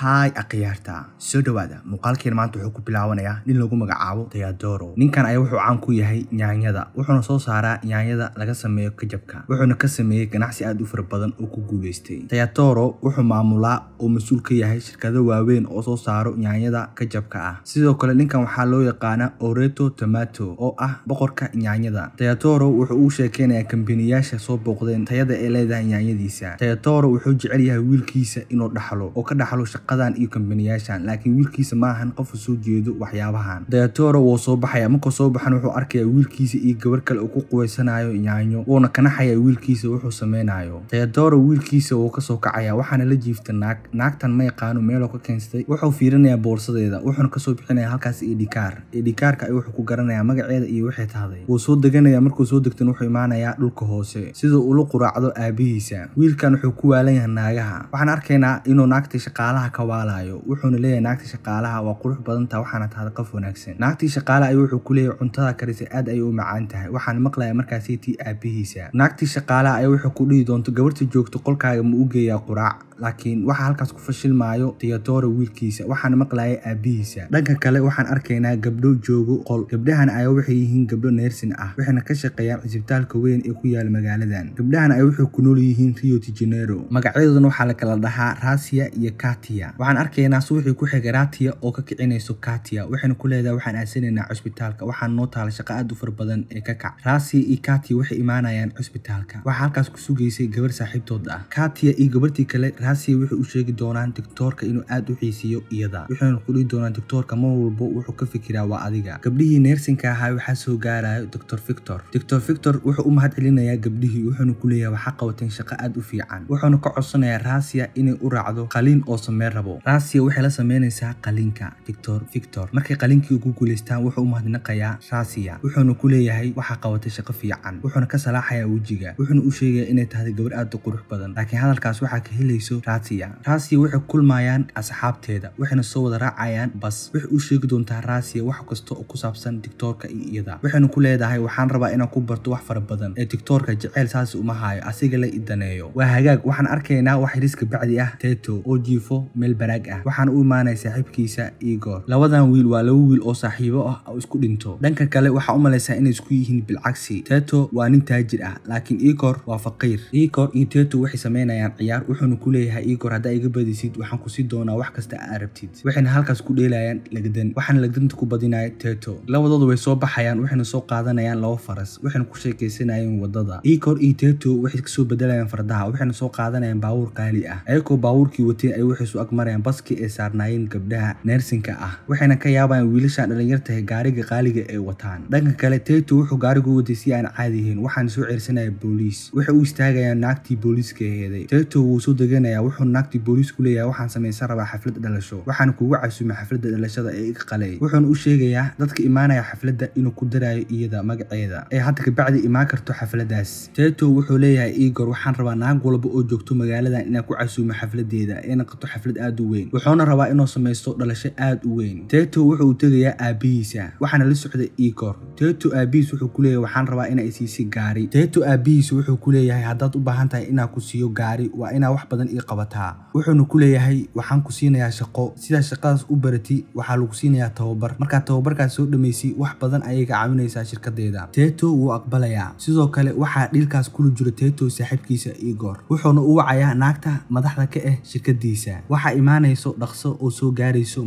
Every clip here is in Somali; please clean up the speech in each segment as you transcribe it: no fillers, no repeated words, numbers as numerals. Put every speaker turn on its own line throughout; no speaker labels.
هاي أخيارتا soo dhawaada muuqaalkeen maanta wuxuu ku bilaabanayaa nin lagu magacaabo Teodoro ninkan ayaa wuxuu caan ku yahay yaanyada wuxuuna soo saaraa yaanyada laga sameeyo kajabka wuxuuna ka sameeyay ganacsi aad u fara badan oo ku guuleystay Teodoro wuxuu maamulaa oo mas'uul ka yahay shirkado waaweyn oo soo saaro yaanyada kajabka ah sidoo kale ninkan waxaa loo yaqaanaa Oreto Tomato oo ah boqorka yaanyada Teodoro wuxuu u sheekeynayaa kambaniyasha soo booqdeen tayada ay leedahay yaanyadiisa Teodoro wuxuu jecel yahay wiilkiisa inuu dhaxlo oo ka dhaxlo shaqadan iyo kambaniyashan laakiin wiilkiisa ma ahan qof soo jeedo waxyaabahan Teodoro wuu soo baxaya markuu soo baxan wuxuu arkayaa wiilkiisa iyo gabar kale oo ku quweysanayo yaanyo uuna kana xayaa wiilkiisa wuxuu sameynayo Teodoro wiilkiisa uu ka soo kacaya waxaana la jiifta naagtan ma yaqaano meel oo ka keensatay wuxuu fiirinayaa boorsadeeda wuxuuna ka soo bixinayaa halkaas edikaarka ay wuxuu ku garanayaa magaceeda iyo wixii tahday wuu soo deganayaa markuu soo degtan wuxuu imaanayaa dhulka hoose sidoo uu la quraacdo aabihiisa wiilkan wuxuu ku waalan yahay naagaha waxaan arkaynaa inuu naagta shaqaalaha ka waalayo wuxuuna leeyahay naagta shaqaalaha waa qurux badan tahay waxaana tahay qof wanaagsan naagtii shaqaalaha ay wuxuu ku leeyahay cuntada karisay aad ay u macaan tahay waxaan maqlayaa markaas tii aabihiisa naagtii shaqaalaha ay wuxuu ku dhigi doonto gabarta joogto qolkaaga ma u geeyaa quraac laakiin waxa halkaas ku fashilmaayo Teodoro wiilkiisa waxaan maqlayaa aabihiisa dhanka kale waxaan arkaynaa gabdho joogo qol gabdhahan ay waxay yihiin gabdho neersin ah waxayna ka shaqeeyaan isbitaalka weyn ee ku yaal magaaladan gabdhahan ay wuxuu ku nool yihiin Rio de Janeiro magacadooduna waxa la kala dhahaa Rasia iyo Katia waxaan arkaynaa suuxii ku xigay Ratia oo ka kicinayso Katia waxayna ku leedahay waxaan aasinaynaa isbitaalka waxaan noo taala shaqo aad u far badan ee ka kac Rasia iyo Katia waxay imaanayaan isbitaalka waxa halkaas ku sugaysay gabar saaxiibtood ah Katia iyo gabartii kale Rasia wuxuu u sheegi doonaan doctorka inuu aad u xiisiyo iyada wuxuuna ku dhigi doonaan doctorka ma walba wuxuu ka fikiraa waa adiga gabdhihii neersinka ahaa waxa soo gaarayo Dr. Victor wuxuu u mahad celinayaa gabdhihii wuxuuna ku leeyahay waxa qabateen shaqo aad u fiican wuxuuna ka codsanayaa Rasia inay u raacdo qaliin oo sameyn rabo Rasia waxay la sameynaysaa qaliinka Victor markay qaliinkii ugu guuleystaan wuxuu u mahadnaqayaa Rasia wuxuuna ku leeyahay waxa qabatay shaqo fiican wuxuuna ka salaaxayaa wajiga wuxuuna u sheegayaa inay tahay gabar aad u qurux badan laakiin hadalkaas waxa ka helayso Rasia waxay kulmayaan asxaabteeda waxayna soo wada raacayaan bas waxay u sheegi doontaa Rasia wax kasta oo ku saabsan doctorka iyo iyada waxayna ku leedahay waxaan rabaa inaan ku barto wax fara badan ee doctorka jecel saas uma haayo asiga la idaneeyo waa hagaag waxaan arkaynaa wax riska bacdi ah Teto oo jiifo meel baraag ah waxaan u imaanay saaxiibkiisa Igor labadan wiil waa laba wiil oo saaxiibo ah oo isku dhinto dhanka kale waxa u maleysaa inay isku yihiin bilcagsi Teto waa nin taajir ah laakiin Igor waa faqiir Igor iyo Teto waxay sameynayaan ciyaar wuxuuna ku leeyahay Igor hadda iga badisid waxaan ku sii doonaa wax kasta aad rabtid waxayna halkaas ku dheelayaan lagdan waxaan lagdanta ku badinaya Teto labadoodu way soo baxayaan waxayna soo qaadanayaan laba faras waxayna ku sheekeysanayaan wadada Igor iyo Teto waxay ka soo bedelayaan fardaha waxayna soo qaadanayaan baabuur qaali ah ayagoo baabuurkii wateen ay waxay soo agmarayaan baskii ay saarnaayeen gabdhaha neersinka ah waxayna ka yaabayaan wiilasha dhalinyarta ee gaariga qaaliga ay wataan dhanka kale Teto wuxuu gaarigu watay si aan caadi ahayn waxaan soo ceersanaya booliis waxay u istaagayaan naagtii booliiska heeday Teto wuu soo deganayaa wuxuu naagtii booliisku leeyahay waxaan sameysan rabaa xaflad dhalasho waxaan kugu casuumay xafladda dhalashada ee iga qalay wuxuuna u sheegayaa dadka imaanaya xafladda inuu ku darayo iyada magaceeda ee hadda ka bacdi imaan karto xafladaas Teto wuxuu leeyahay Igor waxaan rabaa naag walba oo joogto magaaladan inaan ku casuumo xafladeeda ee noqoto xaflad aad u weyn wuxuuna rabaa inuu sameysto dhalasho aad u weyn Teto wuxuu u tagayaa aabihiisa waxaana la socday Igor Teto aabihiisa wuxuu ku leeyahay waxaan rabaa inaan isiisi gaari Teto aabihiisa wuxuu ku leeyahay haddaad u baahan tahay inaan ku siiyo gaari waa inaa wax badan ii qabataa wuxuuna ku leeyahay waxaan ku siinayaa shaqo sida shaqadaas u barati waxa lagu siinayaa tababar marka tababarkaas soo dhameysay wax badan ayay ka caawinaysaa shirkadeeda Teto wuu aqbalayaa sidoo kale waxa dhilkaas kula jiro Teto saaxiibkiisa Igor wuxuuna u wacayaa naagta madaxda ka ah shirkadiisa waxa imaanayso dhaqso oo soo gaarayso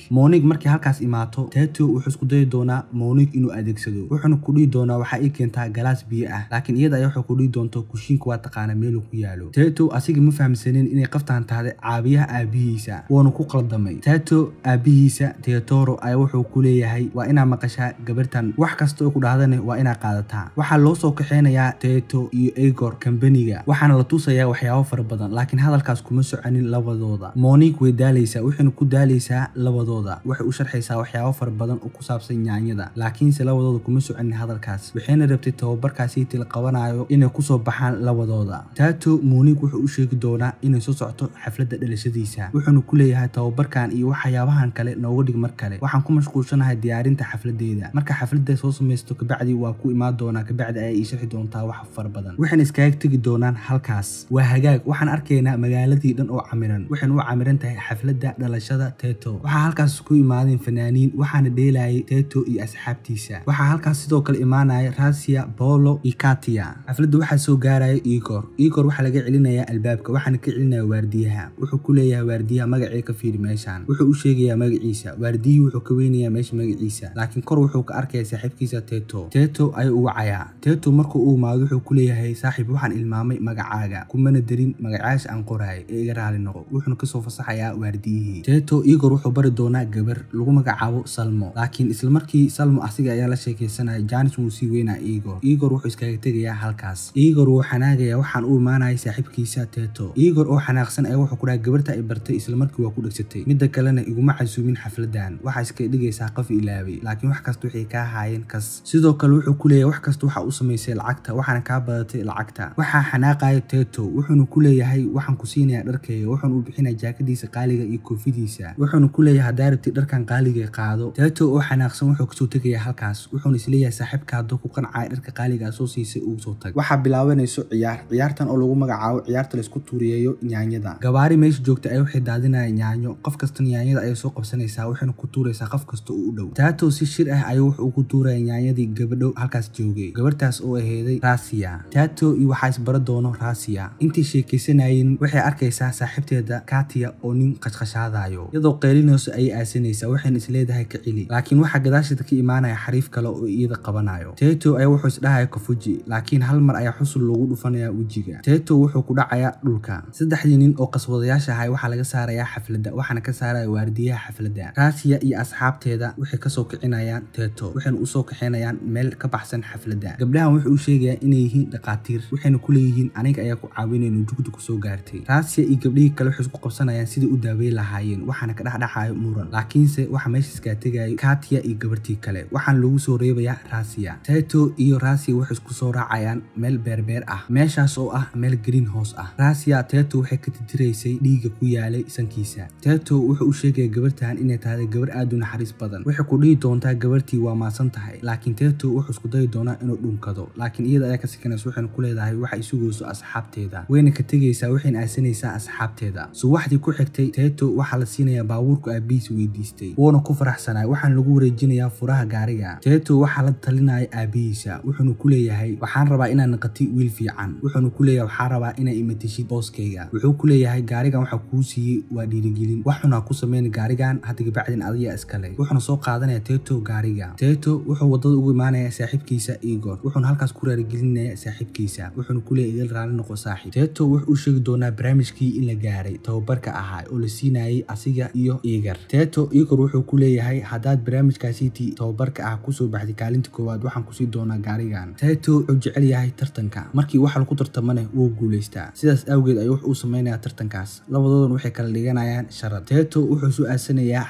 Monique markii halkaas imaato Teto wuxuu isku day doonaa Monique inuu adeegsado wuxuuna ku dhigi doonaa waxa ay keentaa galaas biyo ah laakiin iyada ay wuxuu ku dhigi doonto kushiinka waa taqaana meel ku yaalo Teto asiga ma fahamsanin inay qaftaan tahay caabiyaha aabihiisa wuuna ku qaldamay Teto aabihiisa Teodoro ay wuxuu ku leeyahay waa inaa maqashaa gabartan wax kasta oo ku dhahdane waa inaa qaadataa waxa loo soo kaxeynayaa Teto iyo Igor kambaniga waxaana la tusayaa waxyaabo fara badan laakiin hadalkaas kuma soconin labadooda Monique way daalaysaa waxayna ku daalaysaa labadooda waxay u sharxaysaa waxyaabo fara badan oo ku saabsan yaanyada laakiinse labadooda kuma soconin hadalkaas waxayna rabtay tababarkaasi la qabanayo inay ku soo baxaan labadooda Teto Monique wuxuu u sheegi doonaa inay soo socoto xafladda dhalashadiisa wuxuuna ku leeyahay tababarkan iyo waxyaabahan kale nooga dhig mar kale waxaan ku mashquulsanahay diyaarinta xafladeeda marka xafladda soo sameysto ka bacdi waa ku imaan doonaa ka bacdi ay sharxi doontaa wax far badan waxaan iskaga tagi doonaan halkaas waa hagaag waxaan arkaynaa magaaladii dhan oo camiran waxaan u camiran tahay xafladda dhalashada Teto. Waxaa halkaas ku imaadeen fanaaniin waxaana dheelayay Teto iyo asxaabtiisa. Waxaa halkaas sidoo kale imaanaya Rasia, Paolo iyo Katia. xafladda waxaa soo gaaraya Igor. Igor waxaa laga celinayaa albaabka waxaana ka celinaya waardiyaha. Wuxuu ku leeyahay waardiyaha magacii ka fiiri meeshan. Wuxuu u sheegayaa magaciisa. Waardiyuhu wuxuu ka weynayaa meesha magaciisa. Laakiin kor wuxuu ka arkayaa saaxiibkiisa Teto. Teto ayuu u wacayaa. Teto markuu uu imaado wuxuu ku leeyahay saaxiib waxaan ilmaamay magacaaga. Kumana darin magacaas aan qoray ee iga raali noqo. Wuxuuna ka soo fasaxayaa waardiyihii. Teto Igor wuxuu bari doonaa gabar lagu magacaabo Salmo. Laakiin isla markii Salmo asiga ayaa la sheekaysanaya Janis wuu sii weynaa Igor. Igor wuxuu iskaga tegayaa halkaas. Igor wuu xanaaqayaa waxaan u imaanay saaxiibkiisa Teto. Igor oo xanaaqsan ayaa wuxuu ku dhahay gabarta ay bartay isla markii waa ku dhagsatay. Midda kalena iguma casuumin xafladan. Waxa iska dhigaysaa qof ilaaway. Laakiin wax kasta wixii ka haayeen kas. Sidoo kale wuxuu ku leeyahay wax kasta waxa uu sameeyay lacagta waxaana ka badatay lacagta. Waxa xanaaqaya Teto wuxuuna ku leeyahay waxaan ku siinayaa dharkayga wuxuuna u bixinayaa jaakadiisa qaaliga iyo koofidiisa. Wuxuuna ku leeyahay hadaarti dharkan qaaliga qaado. Teto oo xanaaqsan wuxuu ka soo tagayaa halkaas. Wuxuuna isleeyahay saaxiibka hadduu ku qancay dharka qaaliga soo siisay uu soo tag. Waxa bilaabanayso ciyaartan oo lagu magacaabo ciyaarta la isku tuuriyeeyo yaanyada. Gawaari meesha joogta ay waxay daadinayaan yaanyo. Qof kasta yaanyada ay soo qabsanaysaa waxayna ku tuuraysaa qof kasta uu u dhow. Teto si shir ah ayuu wuxuu ku tuuray yaanyadii gabadho halkaas joogay. Gabartaas oo aheeday Rasia. Teto iyo waxa isbar doono Rasia. Intii sheekaysanayeen waxay arkaysaa saaxiibteeda Katia oo nin qashqashaadayo. Iyadoo qeylinayso ay aasinaysaa waxayna isleedahay ka cili. Laakiin waxa gadaasheeda ka imaanaya xariif kale oo iyada qabanayo. Teto ay wuxuu isdhahay ka fuji laakiin hal mar ayaa xusul loogu dhufanaya wajiga. Teto wuxuu ku dhacayaa dhulka. Saddexdii nin oo qaswadayaasha ahay waxa laga saarayaa xafladda waxaana ka saaraya waardiyaha xafladda. Rasia iyo asxaabteeda waxay ka soo kicinayaan Teto waxayna u soo kaxeynayaan meel ka baxsan xafladda. Gabdhahan wuxuu u sheegayaa inay yihiin dhaqaatiir waxayna ku leeyihiin aniga ayaa ku caawinayno jugdu ku soo gaartay. Rasia iyo gabdhihii kale waxay isku qabsanayaan sidii u daaweyn lahaayeen waxaana ka dhaxdhaxayo muran. Laakiinse waxa meesha iska tagayo Katia iyo gabartii kale waxaana lagu soo reebayaa Rasia. Teto iyo Rasia waxay isku soo raacayaan meel beerbeer ah. meeshaas oo ah meel greenhouse ah. Rasia Teto waxay ka titiraysay dhiiga ku yaalay sankiisa. Teto wuxuu u sheegay gabartan inay tahay gabar aad u naxariis badan. Waxay ku dhihi doontaa gabartii waa maasan tahay. Laakiin Teto wuxuu isku dayi doonaa inuu dhunkado. Laakiin iyada ayaa ka sikanaysa waxayna ku leedahay waxa ay sugayso asxaabteeda. Wayna ka tegaysaa waxayna aasinaysaa asxaabteeda. Subaxdii ku xigtay Teto waxa la siinayaa baabuurka aabihiis weydiistay. Wuuna ku faraxsanay waxaan lagu wareejinayaa furaha gaariga. Teto waxa la talinaya aabihiisa. Wuxuuna ku leeyahay waxaan rabaa inaan naqati wiil fiican. Wuxuuna ku leeyahay waxaan rabaa inay imatishid booskayga. Wuxuu ku leeyahay gaarigan waxa kuu siiyay waa dhiirigelin. Waxuna ku sameeyay gaarigan hadda bacdin adiga iskale. Wuxuuna soo qaadanaya Teto gaariga. Teto wuxuu wadada ugu imaanaya saaxiibkiisa Igor. Wuxuuna halkaas ku raarigelinaya saaxiibkiisa. Wuxuuna ku leeyahay raali noqo saaxiib. Teto wuxuu u sheegi doonaa barnaamijkii in la gaaray tababarka ahaa oo la siinayay asiga iyo Igor. Teto Igor wuxuu ku leeyahay hadaad barnaamijkaasi tababarka ah ku soo baxday kaalinta koowaad waxaan ku sii doonaa gaarigan. Teto wuxuu jecel yahay tartanka. Markii waxa lagu tartamana wuu guuleystaa. Sidaas awgeed ayuu wuxuu u sameeyaa tartankaas. Labadoodan waxay kala dhiganayaan sharad. Teto wuxuu soo aasanayaa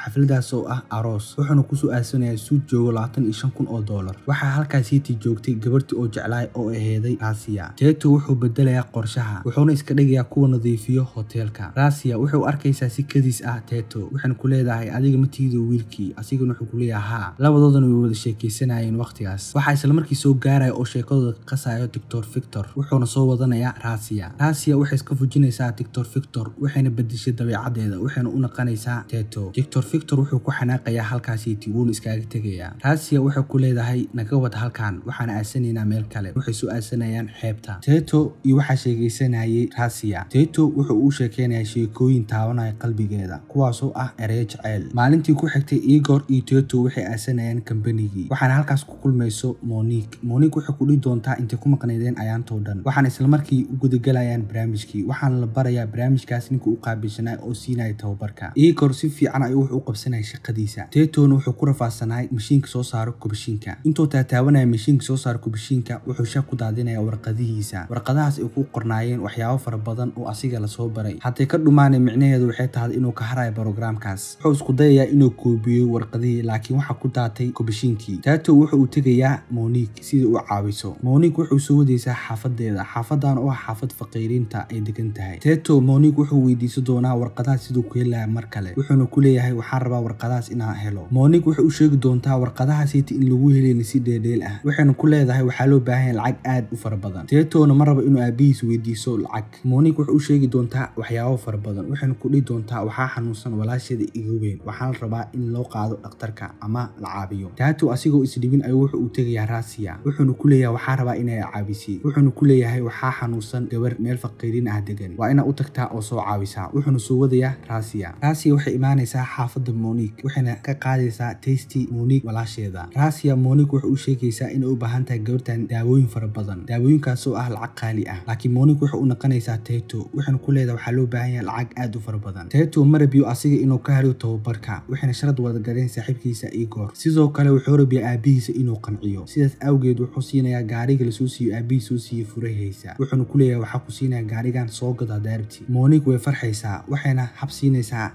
xafladaas oo ah aroos. Wuxuuna ku soo aasanayaa suud joogo $25,000. Waxa halkaas joogtay gabartii oo jeclaay oo aheeday Rasia. Teto wuxuu bedelayaa qorshaha. Wuxuuna iska dhigayaa kuwa nadiifiyo hoteelka. Rasia wuxuu arkaysaa si kadis ah Teto. Waxayna ku leedahay adiga ma tiido wiilkii. Asigana wuxuu ku leeyahay labadoodan way wada sheekaysanayeen waqtigaas. Waxa isla markii soo gaaraya oo sheekadooda qasayo Dr. Victor. Wuxuuna soo wadanayaa Rasia. Rasia waxay iska fujinaysaa Dr. Victor waxayna bedeshay dabeecadeeda waxayna u naqanaysaa Teto. Dr. Victor wuxuu ku xanaaqayaa halkaas wuuna iskaga tagayaa. Rasia waxay ku leedahay naga wad halkan waxaana aasanaynaa meel kale. Waxay soo aasanayaan xeebta. Teto iyo waxa sheegaysanayay Rasia. Teto wuxuu u sheekeynayaa sheekooyin taabanaya qalbigeeda kuwaas oo ah ereyo jacayl. Maalintii ku xigtay Igor iyo Teto waxay aasanayaan kambanigii. Waxaana halkaas ku kulmayso Monique. Monique waxay ku dhihi doontaa intay ku maqnaydeen ayaantoo dhan. Waxaana isla markii u gudagalayaan barnaamijkii. Waxaana la barayaa barnaamijkaas ninka u qaabilsanaa oo siinaya tababarka. Igor si fiican ayuu wuxuu u qabsanayay shaqadiisa. Tetona wuxuu ku rafaasanaay mashiinka soo saaro kubashiinka. Intuu taabanaya mashiinka soo saaro kubashiinka wuxuu shaq ku daadinaya warqadihiisa. Warqadahaas ay ku qornaayeen waxyaabo fara badan oo asiga la soo baray. Haddii ka dhumaanay micnaheedu waxay tahay inuu ka harayo programkaas. Wuxuu isku dayayaa inuu koobiyo warqadihii laakiin waxa ku daatay kubashiinkii. Teto wuxuu u tegayaa Monique sidii uu caawiso. Monique wuxuu soo wadaysaa xaafadeeda. Xaafadan oo ah xaafad faqiiriinta ay degan tahay. Teto Monique wuxuu weydiisan doonaa warqadaha sidoo ku helaya mar kale. Wuxuuna ku leeyahay waxaan rabaa warqadahaas inaan helo. Monique wuxuu u sheegi doontaa warqadahaas in lagu helin si dheedheel ah. Waxayna ku leedahay waxaa loo baahan yahay lacag aad u fara badan. Tetona ma rabo inuu aabihiis weydiiso lacag. Monique wuxuu u sheegi doontaa waxyaabo waxyaabo fara badan waxayna ku dhigi doontaa waxaa xanuunsan walaasheeda iga weyn waxaan rabaa in loo qaado dhakhtarka ama la caabiyo. Taatu asigoo isdhibin ayuu wuxuu u tegayaa Rasia wuxuuna ku leeyahay waxaa rabaa inay caabisi wuxuuna ku leeyahay waxaa xanuunsan gabar meel faqiiriin ah degan waa ina u tagtaa oo soo caawisa wuxuuna soo wadayaa Rasia waxay imaanaysaa xaafadda Monique waxayna ka qaadaysaa Tasty Monique walaasheeda. Rasia Monique wuxuu u sheegaysaa inay u baahan tahay gabartan daawooyin fara badan daawooyinkaas oo ah lacag qaali ah laakiin Monique wuxuu u naqanaysaa Tato waxayna ku leedahay waxaa loo baahan yahay lacag aad u fara badan. Tato marabiyo asiga inuu ka hariyo tababarka waxayna sharad wada galeen saaxiibkiisa Igor sidoo kale wuxuu rabiyaa aabihiisa inuu qanciyo sidaas awgeed wuxuu siinayaa gaariga la soo siiyo aabihiisa soo siiyo furahaysa wuxuuna ku leeyahay waxaa ku siinaya gaarigan soo gada daarti. Monique way farxaysaa waxayna xabsiinaysaa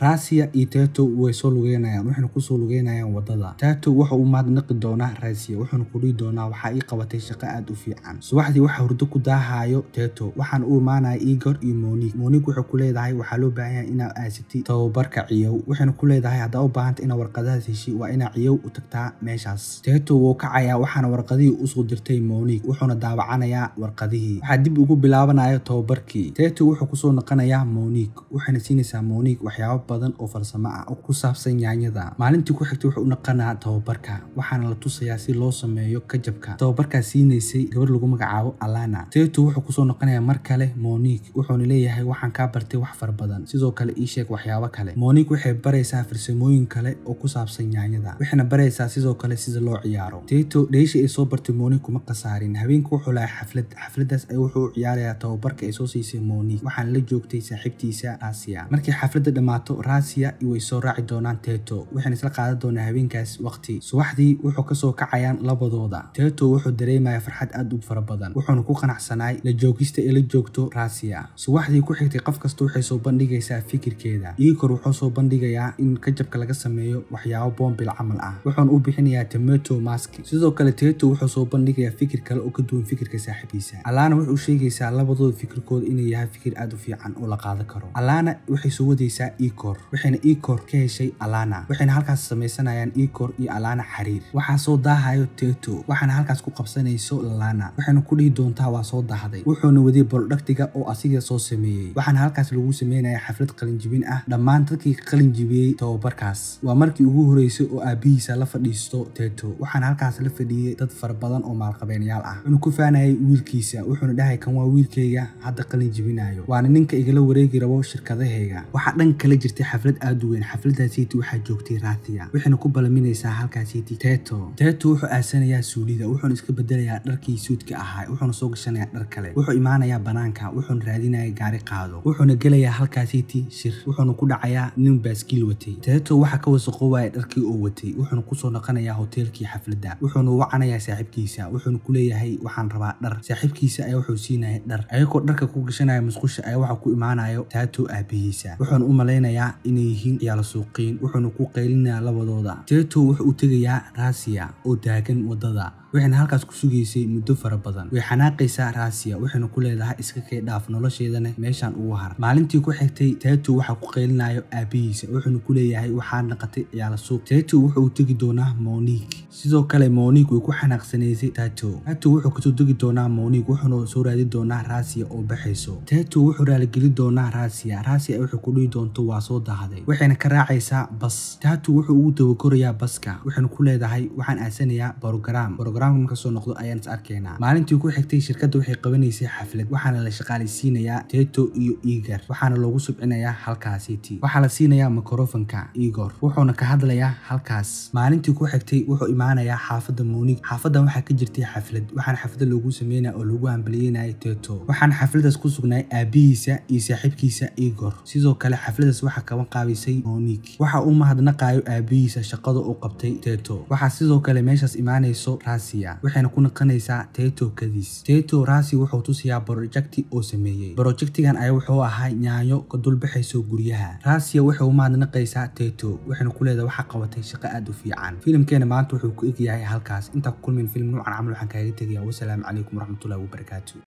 Rasia iyo Tato way soo lugeynayaan waxayna ku soo lugeynayaan wadada. Tato wuxuu u mahadnaqi doonaa Rasia wuxuuna ku dhihi doonaa waxaa ii qabatay shaqo aad u fiican. Subaxdii waxa hurdo ku daahayo Tato waxaana u imaanaya Igor iyo Monique wuxuu ku leedahay waxaa loo baahan yahay inaad aasatid tababarka ciyow waxayna ku leedahay haddaa u baahanta inaad warqadahaas heshid waa inaad ciyow u tagtaa meeshaas. Tato wuu kacayaa waxaana warqadihii usoo dirtay Monique wuxuuna daawacanayaa warqadihii waxaa dib ugu bilaabanayo tababarkii. Tato wuxuu kusoo naqanayaa Monique waxayna siinaysaa Monique waxyaabo badan oo farsamo ah oo ku saabsan yaanyada. Maalintii ku xigtay wuxuu u naqanaa tababarka waxaana la tusayaa si loo sameeyo kajabka. Tababarkaas siinaysay gabar lagu magacaabo Alana. Tato wuxuu kusoo naqanayaa mar kale Monique wuxuuna leeyahay waxaan ka bartay wax far badan sidoo kale ii sheeg waxyaabo kale. Monique waxay baraysaa farsamooyin kale oo ku saabsan yaanyada waxayna baraysaa sidoo kale sida loo ciyaaro. Tato dheesha ay soo bartay Monique kuma qasaarin habeenkii wuxuu lahaa xafladaas ay wuxuu ciyaarayaa tababarka ay soo siisay Monique waxaana la joogtay saaxiibtiisa Rasia. Markii xafladda dhamaato Rasia way soo raaci doonaan Tato waxayna isla qaadan doonaan habeenkaas waqti. Subaxdii wuxuu ka soo kacayaan labadooda. Tato wuxuu dareemayaa farxad aad u fara badan wuxuuna ku qanacsanaay la joogista ee la joogto Rasia. Subaxdii ku xigtay qof kasta waxay soo bandhigaysaa fikirkeeda. Igor wuxuu soo bandhigayaa in kajabka laga sameeyo waxyaabo bombil camal ah wuxuuna u bixinayaa tomato mask. sidoo kale Tato wuxuu soo bandhigayaa fikir kale oo ka duwan fikirka saaxiibkiisa. Alana wuxuu sheegaysaa labadooda fikirkooda inay yahay fikir aad u fiican oo la qaadan karo. Alana waxay soo wadaysaa Igor waxayna Igor ka heshay Alana waxayna halkaas sameysanayaan Igor iyo Alana xiriir. waxaa soo daahayo Tato waxaana halkaas ku qabsanayso Alana waxayna ku dhihi doontaa waa soo daahday wuxuuna waday boldhagtiga oo asiga soo sameeyay waxaana halkaas lagu sameynayaa xaflad qalin jibin ah. dhammaan dadkii qalin jibiyay tababarkaas waa markii ugu horeysay oo aabihiisa la fadhiisto Tato waxaana halkaas la fadhiyay dad fara badan oo maalqabeenyaal ah wuxuu ku faanayay wiilkiisa wuxuuna dhahay kan waa wiilkayga hadda qalin jibinayo waana ninka igala wareegi rabo shirkadahayga. waxaa dhan kala jirtay xaflad aad u weyn xafladaasiiti waxaa joogtay Rasia waxayna ku balaminaysaa halkaasiiti Tato wuxuu aasanayaa suulida wuxuuna iska bedelayaa dharkii suudka ahaa wuxuuna soo gashanayaa dhar kale wuxuu imaanayaa banaanka wuxuuna raadinayaa gaari qaado wuxuuna gelayaa halkaasiiti shir wuxuuna ku dhacayaa nin baaskiil watay. Tato waxa ka wasaqoobaya dharkii oo watay wuxuuna kusoo naqanayaa hoteelkii xafladda wuxuuna wacanayaa saaxiibkiisa wuxuuna ku leeyahay waxaan rabaa dhar. saaxiibkiisa ayaa wuxuu siinaya dhar ayagoo dharka ku gashanaya musqusha ayaa waxa ku imaanayo Tato aabihiisa wuxuuna u malaynayaa inay yihiin ciyaal suuqiin wuxuuna ku qaylinayaa labadooda. Tato wuxuu u tegayaa Rasia oo taagan wadada waxayna halkaas ku sugaysay muddo fara badan way xanaaqaysaa Rasia waxayna ku leedahay iska kay dhaaf nolosheedana meeshan ugu har. maalintii ku xigtay Tato waxa ku qaylinayo aabihiisa wuxuuna ku leeyahay waxaa naqatay ciyaal suuq. Tato wuxuu u tegi doonaa Monique sidoo kale Monique way ku xanaaqsanaysay Tato wuxuu ka soo tegi doonaa Monique wuxuuna soo raadi doonaa Rasia oo baxayso. Tato wuxuu raali geli doonaa Rasia wuxuu ku dhihi doonto waa soo daahday waxayna ka raacaysaa bas. Tato wuxuu ugu dabakorayaa baska waxayna ku leedahay waxaan aasanayaa program marka soo noqdo ayaan is arkaynaa. maalintii ku xigtay shirkadda waxay qabanaysay xaflad waxaana la shaqaalaysiinayaa Tato iyo Igor waxaana loogu subcinayaa halkaasiiti waxaa la siinayaa mikrofonka Igor wuxuuna ka hadlayaa halkaas. maalintii ku xigtay wuxuu imaanayaa xaafadda Monique xaafaddan waxaa ka jirtay xaflad waxaana xafladda loogu sameynaya oo lagu hambalyeynaya Tato waxaana xafladaas ku sugnay aabihiisa iyo saaxiibkiisa Igor. sidoo kale xafladaas waxaa kaba qaabisay Monique waxa uu mahadnaqayo aabihiisa shaqada uu qabtay Tato. waxaa sidoo kale meeshaas imaanayso Rasia waxayna ku naqanaysaa Tato kadis. Rasia wuxuu tusiyaa projecti oo sameeyay projectigan ayaa wuxuu ahaa yaanyo ka dul baxayso guryaha. Rasia wuxuu mahadnaqaysaa Tato waxayna ku leedahay waxa qabatay shaqo aad u fiican. filimkeena maanta wuxuu ku eg yahay halkaas inta ku kulmin film noocan camal waxaan kaaga tagayaa. wassalaamu calaykum waraxmatullaahi wabarakaatuh.